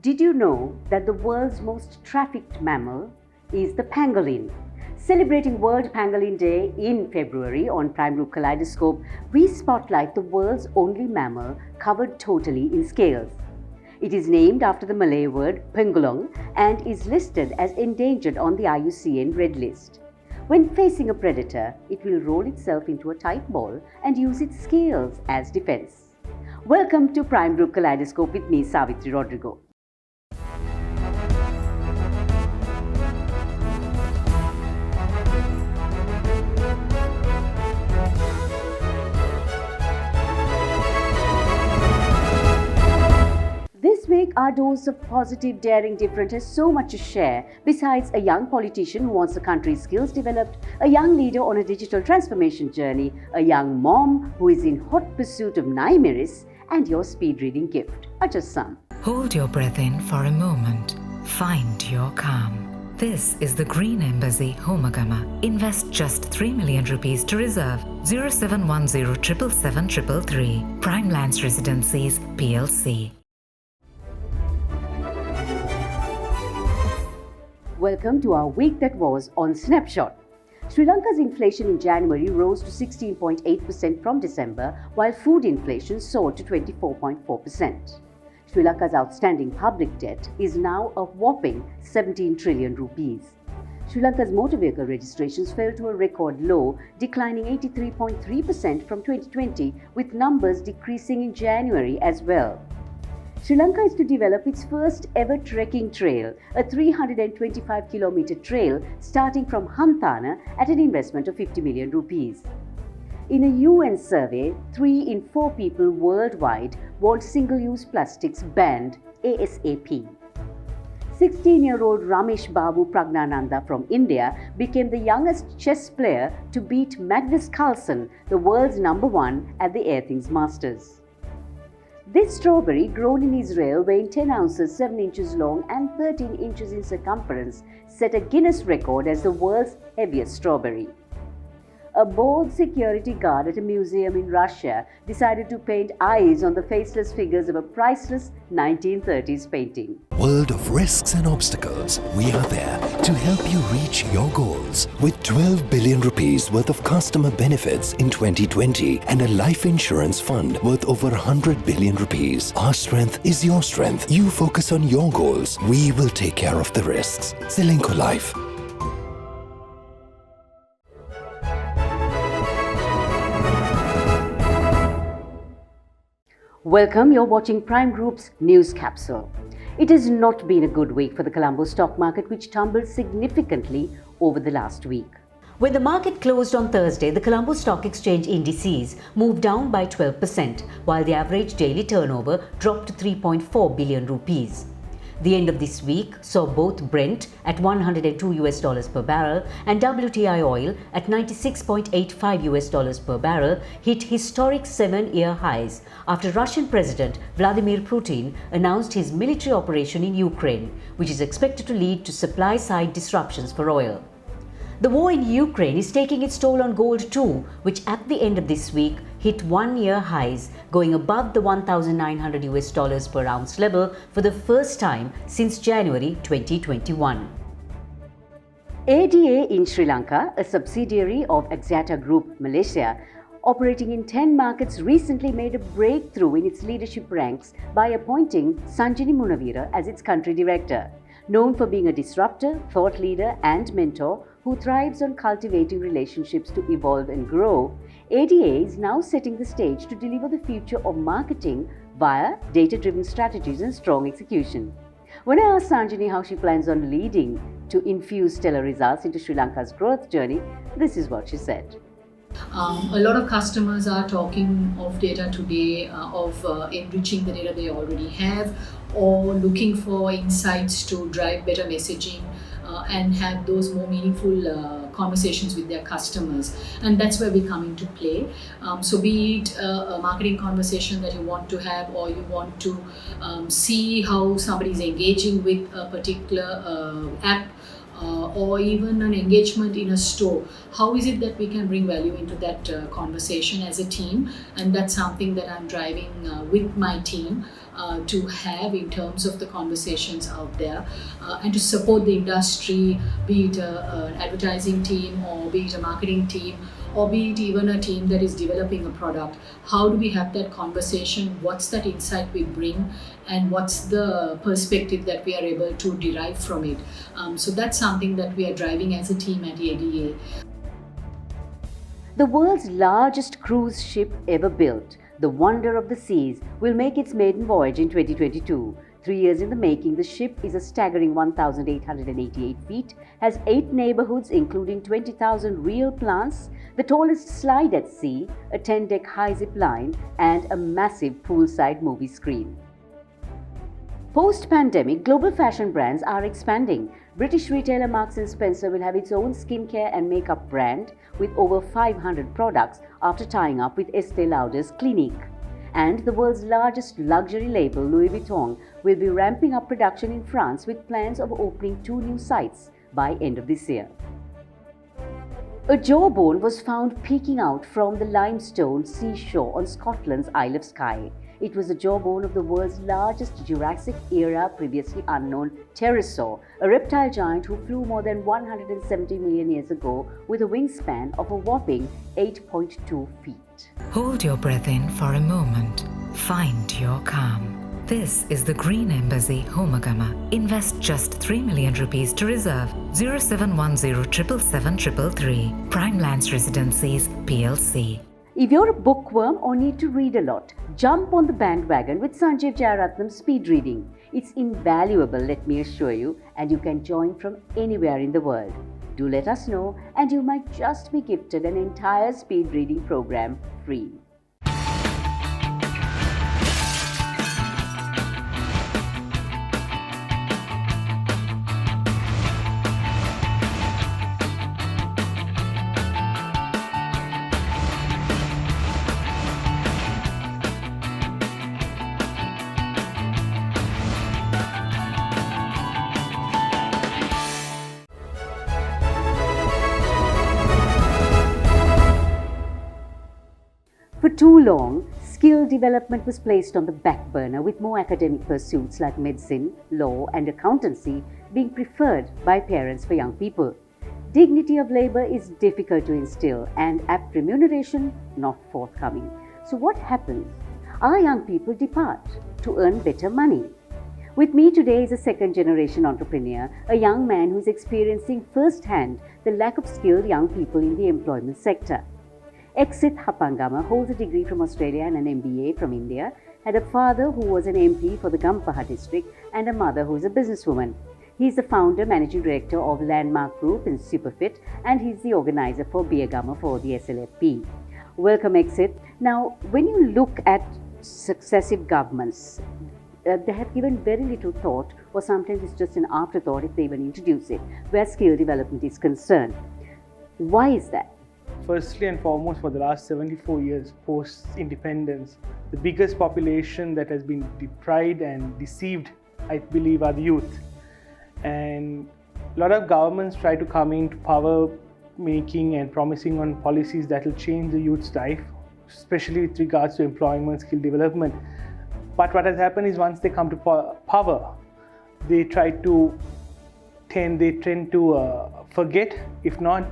Did you know that the world's most trafficked mammal is the pangolin? Celebrating World Pangolin Day in February on Prime Group Kaleidoscope, we spotlight the world's only mammal covered totally in scales. It is named after the Malay word pangolong and is listed as endangered on the IUCN Red List. When facing a predator, it will roll itself into a tight ball and use its scales as defense. Welcome to Prime Group Kaleidoscope with me, Savithri Rodrigo. This week, our dose of positive, daring, different has so much to share. Besides a young politician who wants the country's skills developed, a young leader on a digital transformation journey, a young mom who is in hot pursuit of Naimeris, and your speed reading gift are just some. Hold your breath in for a moment. Find your calm. This is the Green Embassy Homagama. Invest just 3 million rupees to reserve 0710 777 Prime Lands Residencies PLC. Welcome to our week that was on Snapshot. Sri Lanka's inflation in January rose to 16.8% from December, while food inflation soared to 24.4%. Sri Lanka's outstanding public debt is now a whopping 17 trillion rupees. Sri Lanka's motor vehicle registrations fell to a record low, declining 83.3% from 2020, with numbers decreasing in January as well. Sri Lanka is to develop its first ever trekking trail, a 325-kilometer trail starting from Hanthana at an investment of 50 million rupees. In a UN survey, 3 in 4 people worldwide want single-use plastics banned ASAP. 16-year-old Ramesh Babu Pragnananda from India became the youngest chess player to beat Magnus Carlsen, the world's #1 at the Athens Masters. This strawberry, grown in Israel, weighing 10 ounces, 7 inches long and 13 inches in circumference, set a Guinness record as the world's heaviest strawberry. A bold security guard at a museum in Russia decided to paint eyes on the faceless figures of a priceless 1930s painting. World of risks and obstacles, we are there to help you reach your goals. With 12 billion rupees worth of customer benefits in 2020 and a life insurance fund worth over 100 billion rupees. Our strength is your strength. You focus on your goals. We will take care of the risks. Srilanka Life. Welcome, you're watching Prime Group's News Capsule. It has not been a good week for the Colombo stock market, which tumbled significantly over the last week. When the market closed on Thursday, the Colombo Stock Exchange indices moved down by 12%, while the average daily turnover dropped to 3.4 billion rupees. The end of this week saw both Brent at $102 per barrel and WTI oil at $96.85 per barrel hit historic 7-year highs after Russian President Vladimir Putin announced his military operation in Ukraine, which is expected to lead to supply-side disruptions for oil. The war in Ukraine is taking its toll on gold too, which at the end of this week hit 1-year highs, going above the $1,900 per ounce level for the first time since January 2021. ADA in Sri Lanka, a subsidiary of Axiata Group Malaysia, operating in 10 markets, recently made a breakthrough in its leadership ranks by appointing Sanjini Munavira as its country director. Known for being a disruptor, thought leader and mentor who thrives on cultivating relationships to evolve and grow, ADA is now setting the stage to deliver the future of marketing via data-driven strategies and strong execution. When I asked Sanjini how she plans on leading to infuse stellar results into Sri Lanka's growth journey, this is what she said. A lot of customers are talking of data today, of enriching the data they already have, or looking for insights to drive better messaging and have those more meaningful conversations with their customers. And that's where we come into play. So be it a marketing conversation that you want to have, or you want to see how somebody is engaging with a particular app, or even an engagement in a store. How is it that we can bring value into that conversation as a team? And that's something that I'm driving with my team to have in terms of the conversations out there, and to support the industry, be it an advertising team or be it a marketing team or be it even a team that is developing a product. How do we have that conversation? What's that insight we bring, and what's the perspective that we are able to derive from it? So that's something that we are driving as a team at ADA. The world's largest cruise ship ever built, the Wonder of the Seas, will make its maiden voyage in 2022. 3 years in the making, the ship is a staggering 1,888 feet, has 8 neighborhoods including 20,000 real plants, the tallest slide at sea, a 10-deck high zip line, and a massive poolside movie screen. Post-pandemic, global fashion brands are expanding. British retailer Marks & Spencer will have its own skincare and makeup brand with over 500 products after tying up with Estée Lauder's Clinique. And the world's largest luxury label, Louis Vuitton, will be ramping up production in France with plans of opening 2 new sites by end of this year. A jawbone was found peeking out from the limestone seashore on Scotland's Isle of Skye. It was the jawbone of the world's largest Jurassic-era previously unknown pterosaur, a reptile giant who flew more than 170 million years ago with a wingspan of a whopping 8.2 feet. Hold your breath in for a moment. Find your calm. This is the Green Embassy, Homagama. Invest just 3 million rupees to reserve 0710 777 333. Prime Lands Residencies, PLC. If you're a bookworm or need to read a lot, jump on the bandwagon with Sanjeev Jayaratnam's speed reading. It's invaluable, let me assure you, and you can join from anywhere in the world. Do let us know, and you might just be gifted an entire speed reading program free. For too long, skill development was placed on the back burner, with more academic pursuits like medicine, law, and accountancy being preferred by parents for young people. Dignity of labor is difficult to instill, and apt remuneration not forthcoming. So what happens? Our young people depart to earn better money. With me today is a second-generation entrepreneur, a young man who is experiencing firsthand the lack of skilled young people in the employment sector. Exit Hapangama holds a degree from Australia and an MBA from India, had a father who was an MP for the Gampaha district and a mother who is a businesswoman. He is the founder, managing director of Landmark Group in Superfit, and he is the organizer for Beergama for the SLFP. Welcome, Exit. Now, when you look at successive governments, they have given very little thought, or sometimes it's just an afterthought if they even introduce it, where skill development is concerned. Why is that? Firstly and foremost, for the last 74 years post-independence, the biggest population that has been deprived and deceived, I believe, are the youth. And a lot of governments try to come into power making and promising on policies that will change the youth's life, especially with regards to employment, skill development. But what has happened is once they come to power, they tend to forget, if not,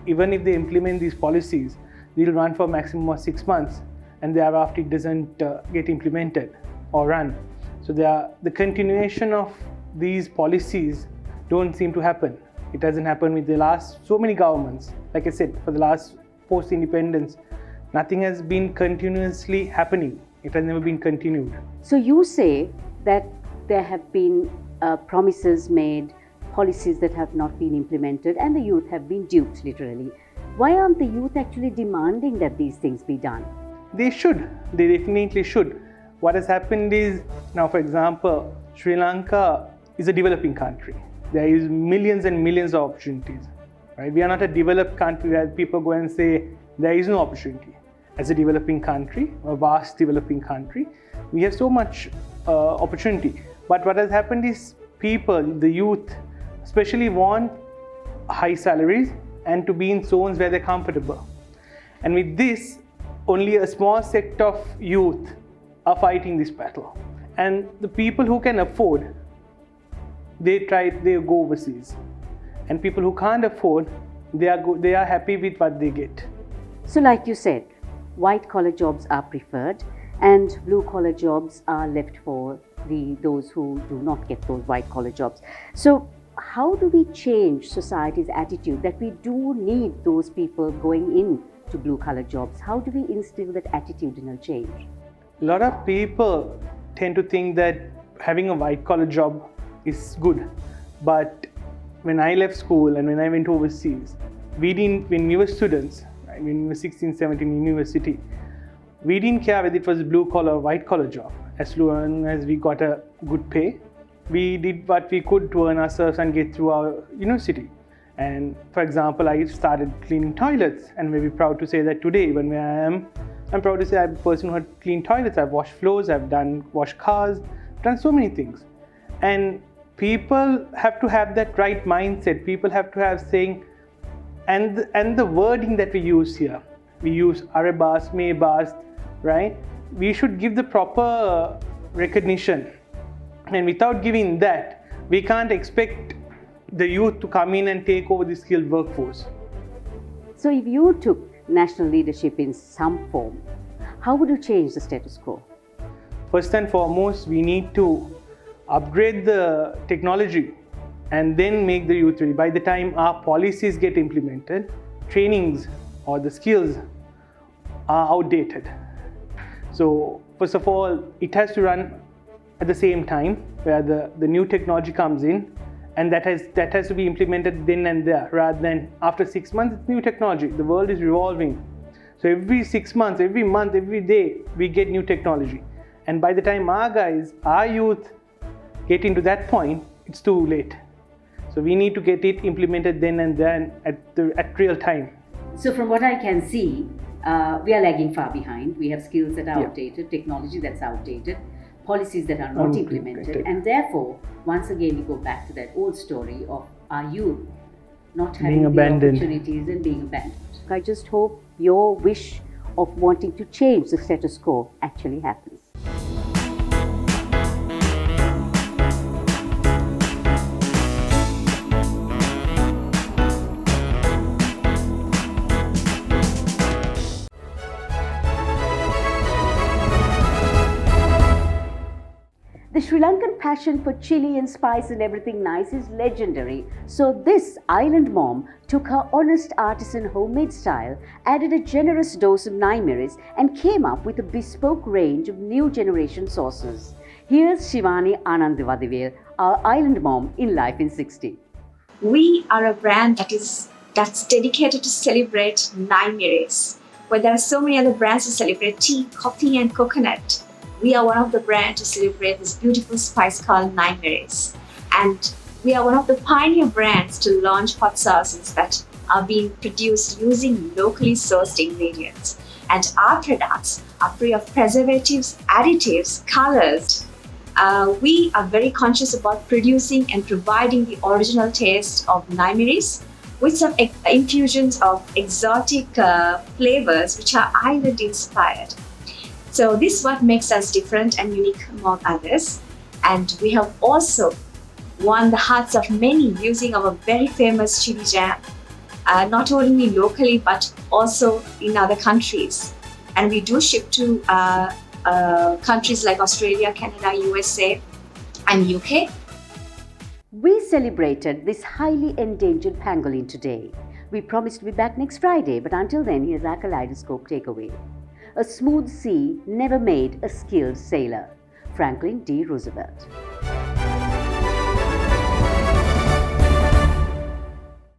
even if they implement these policies, they'll run for a maximum of 6 months, and thereafter it doesn't get implemented or run. So the continuation of these policies don't seem to happen. It hasn't happened with the last so many governments. Like I said, for the last post-independence, nothing has been continuously happening. It has never been continued. So you say that there have been promises made, policies that have not been implemented, and the youth have been duped, literally. Why aren't the youth actually demanding that these things be done? They should. They definitely should. What has happened is, now for example, Sri Lanka is a developing country. There is millions and millions of opportunities. Right? We are not a developed country where people go and say there is no opportunity. As a developing country, a vast developing country, we have so much opportunity. But what has happened is people, the youth, especially want high salaries and to be in zones where they're comfortable. And with this, only a small sect of youth are fighting this battle. And the people who can afford, they go overseas. And people who can't afford, they are happy with what they get. So like you said, white collar jobs are preferred and blue collar jobs are left for those who do not get those white collar jobs. So how do we change society's attitude that we do need those people going in to blue collar jobs? How do we instill that attitudinal change? A lot of people tend to think that having a white collar job is good. But when I left school and when I went overseas, when we were students, right, when we were 16, 17 in university, we didn't care whether it was a blue collar or white collar job. As long as we got a good pay, we did what we could to earn ourselves and get through our university. And for example, I started cleaning toilets, and I'm very proud to say that today, even where I am, I'm proud to say I'm a person who had cleaned toilets. I've washed floors, I've washed cars, done so many things. And people have to have that right mindset. People have to have saying, and the wording that we use here, we use Arabas, Maybas, right? We should give the proper recognition. And without giving that, we can't expect the youth to come in and take over the skilled workforce. So if you took national leadership in some form, how would you change the status quo? First and foremost, we need to upgrade the technology and then make the youth ready. By the time our policies get implemented, trainings or the skills are outdated. So first of all, it has to run at the same time where the new technology comes in, and that has to be implemented then and there, rather than after 6 months. It's new technology. The world is revolving. So every 6 months, every month, every day, we get new technology. And by the time our youth get into that point, it's too late. So we need to get it implemented then and there at real time. So from what I can see, we are lagging far behind. We have skills that are outdated, technology that's outdated, policies that are not implemented, and therefore, once again, we go back to that old story of our youth not having the opportunities and being abandoned. I just hope your wish of wanting to change the status quo actually happens. The Sri Lankan passion for chili and spice and everything nice is legendary. So this island mom took her honest artisan homemade style, added a generous dose of naimeris and came up with a bespoke range of new generation sauces. Here's Shivani Anandavadivel, our island mom in Life in 60. We are a brand that's dedicated to celebrate naimeris. Where there are so many other brands to celebrate tea, coffee and coconut, we are one of the brands to celebrate this beautiful spice called naimeris. And we are one of the pioneer brands to launch hot sauces that are being produced using locally sourced ingredients. And our products are free of preservatives, additives, colors. We are very conscious about producing and providing the original taste of naimeris with some infusions of exotic flavors which are island inspired. So this is what makes us different and unique among others. And we have also won the hearts of many using our very famous chili jam, not only locally but also in other countries. And we do ship to countries like Australia, Canada, USA and UK. We celebrated this highly endangered pangolin today. We promise to be back next Friday, but until then, here's our Kaleidoscope takeaway. A smooth sea never made a skilled sailor. Franklin D. Roosevelt.